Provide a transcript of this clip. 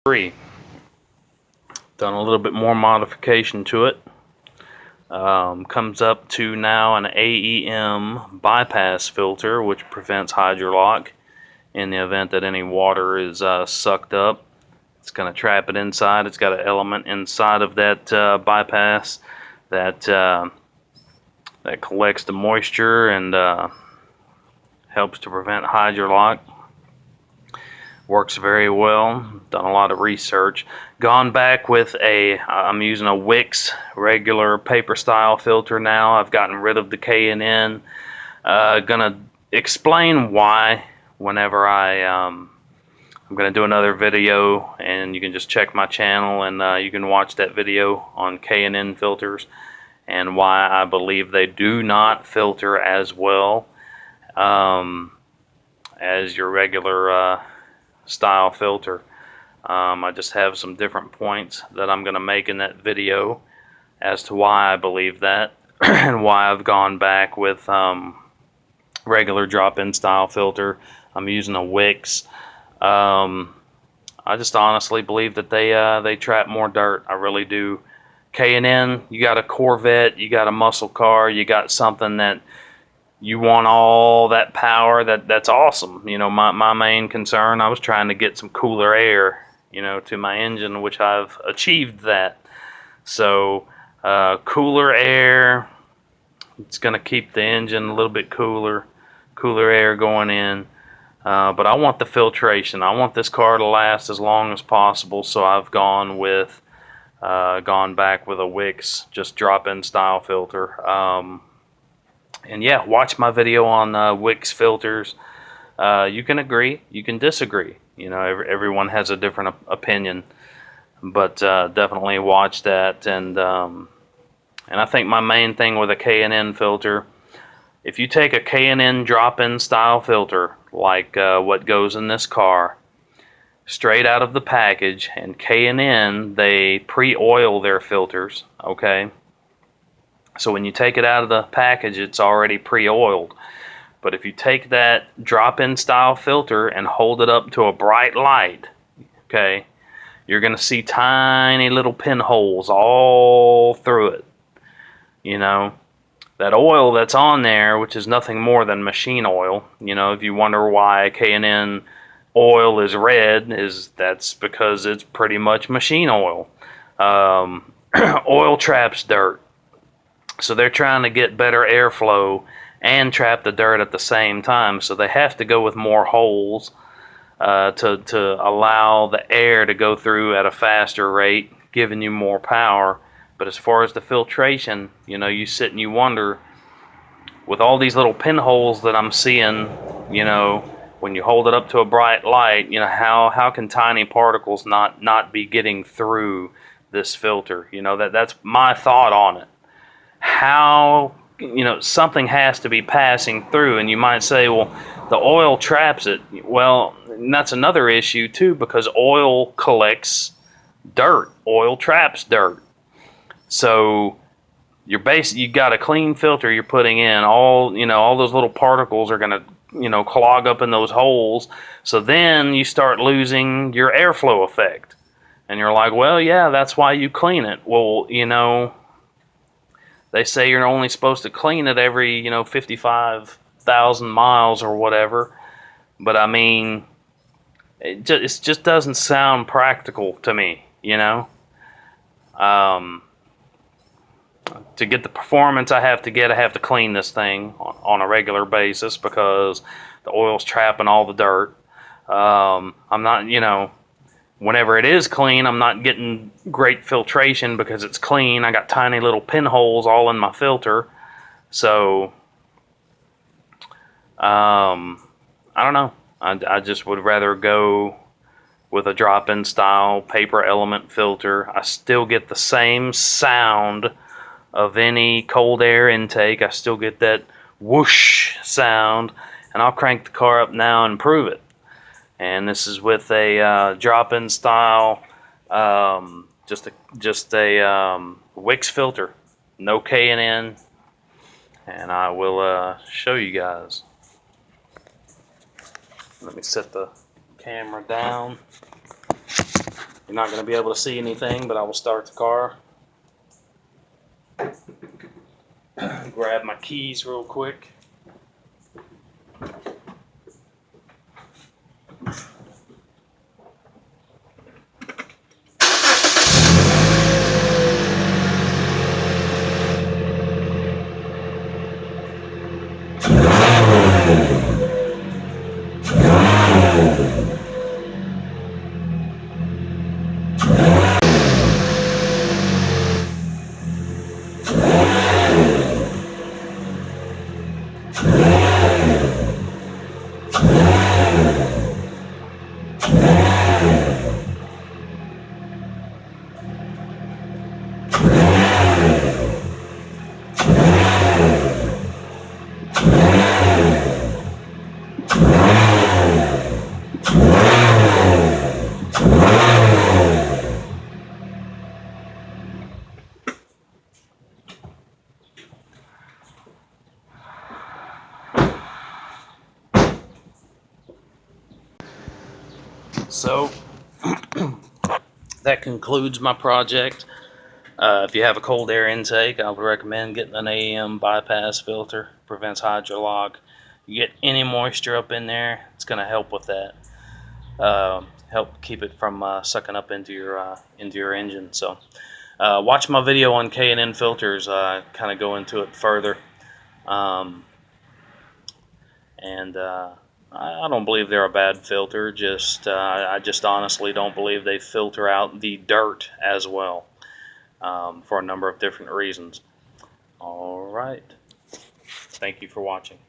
3. Done a little bit more modification to it. Comes up to now an AEM bypass filter, which prevents hydrolock in the event that any water is sucked up. It's going to trap it inside. It's got an element inside of that bypass that that collects the moisture and helps to prevent hydrolock. Works very well. Done a lot of research. Gone back with I'm using a Wix regular paper style filter now. I've gotten rid of the K&N. Gonna explain why whenever I'm gonna do another video, and you can just check my channel and you can watch that video on K&N filters and why I believe they do not filter as well as your regular style filter. I just have some different points that I'm going to make in that video as to why I believe that and why I've gone back with regular drop-in style filter. I'm using a Wix. I just honestly believe that they trap more dirt. I really do. K&N, you got a Corvette, you got a muscle car, you got something that you want all that power. That's awesome. You know, my main concern, I was trying to get some cooler air, you know, to my engine, which I've achieved that. So cooler air, it's going to keep the engine a little bit cooler air going in. But I want the filtration. I want this car to last as long as possible, so I've gone back with a Wix, just drop-in style filter. And yeah, watch my video on Wix filters. You can agree, you can disagree. You know, everyone has a different opinion, but definitely watch that. And I think my main thing with a K&N filter, if you take a K&N drop-in style filter, like what goes in this car, straight out of the package, and K&N, they pre-oil their filters, okay? So when you take it out of the package, it's already pre-oiled. But if you take that drop-in style filter and hold it up to a bright light, okay, you're going to see tiny little pinholes all through it. You know, that oil that's on there, which is nothing more than machine oil, you know, if you wonder why K&N oil is red, that's because it's pretty much machine oil. Oil traps dirt. So they're trying to get better airflow and trap the dirt at the same time. So they have to go with more holes to allow the air to go through at a faster rate, giving you more power. But as far as the filtration, you know, you sit and you wonder, with all these little pinholes that I'm seeing, you know, when you hold it up to a bright light, you know, how can tiny particles not be getting through this filter? You know, that's my thought on it. How, you know, something has to be passing through, and you might say, well, the oil traps it. Well, that's another issue too, because oil collects dirt. Oil traps dirt. So you got a clean filter you're putting in. All those little particles are going to, you know, clog up in those holes. So then you start losing your airflow effect, and you're like, well, yeah, that's why you clean it. Well, you know, they say you're only supposed to clean it every, you know, 55,000 miles or whatever. But I mean, it just doesn't sound practical to me, you know. To get the performance I have to clean this thing on a regular basis, because the oil's trapping all the dirt. I'm not, you know, whenever it is clean, I'm not getting great filtration because it's clean. I got tiny little pinholes all in my filter. So, I don't know. I just would rather go with a drop-in style paper element filter. I still get the same sound of any cold air intake. I still get that whoosh sound, and I'll crank the car up now and prove it. And this is with a drop-in style, just a Wix filter, no K&N, and I will show you guys. Let me set the camera down. You're not going to be able to see anything, but I will start the car. Grab my keys real quick. So that concludes my project. If you have a cold air intake, I would recommend getting an AEM bypass filter. Prevents hydrolock. You get any moisture up in there, it's going to help with that. Help keep it from sucking up into your engine. So watch my video on K&N filters. Kind of go into it further. I don't believe they're a bad filter. I just honestly don't believe they filter out the dirt as well, for a number of different reasons. All right. Thank you for watching.